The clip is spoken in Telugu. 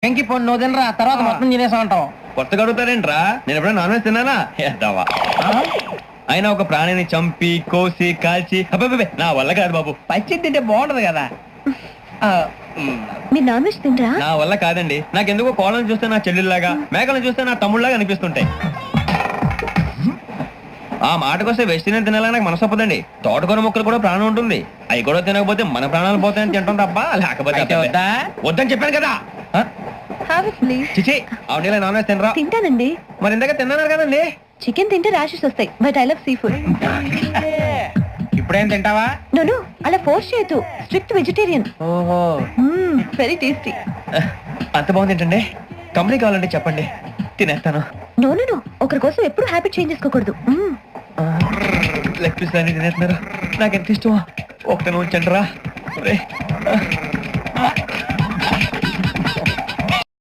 పెంకి పొన్ను నువ్వు తినరా, తర్వాత మొత్తం తినేసా ఉంటాం. కొత్తగా అడుగుతారేంట్రా? నేను ఎప్పుడైనా నాన్ వెజ్ తిన్నానా? ఎద్దావా. అయినా ఒక ప్రాణిని చంపి కోసి కాల్చి అబ్బబ్బే నా వల్ల కాదు బాబు. పచ్చి తింటే బాగుంటది కదా. మీరు నాన్ వెజ్ తినరా? నా వల్ల కాదండి. నాకెందుకో కోళ్ళని చూస్తే నా చెల్లెల్లాగా, మేకలను చూస్తే నా తమ్ముళ్ళలాగా అనిపిస్తుంటాయి. ఆ మాటకొస్తే వెస్టిరియన్ తినాలని నాకు మనసు ఒప్పదండి. తోటకూర మొక్కలు కూడా ప్రాణం ఉంటుంది. అవి కూడా తినకపోతే మన ప్రాణాలు పోతాయని తింటాం తప్ప లేకపోతే వద్దని చెప్పాను కదా. చిచి అవునీ నాన్ వెజ్ తినరా? తింటానండి. మరి ఇందాక తిన్నాను కదండి. చికెన్ తింటే ర్యాషెస్ వస్తాయి, but I love sea food. ఇప్పుడేం తింటావా? నో అలా ఫోర్స్ చేయొద్దు. Strict vegetarian. ఓహో, వెరీ టేస్టీ. అంత బాగుంది ఏంటండి? కంపెనీ కావాలంటే చెప్పండి, తినేస్తాను. నో ఒకరి కోసం ఎప్పుడు హ్యాబిట్ చేంజ్ చేసుకోకూడదు. లెగ్ పీస్ అన్ని తినేస్తున్నారు. నాకు ఎంత ఇష్టమో ఒకటే ఉంచండి రా.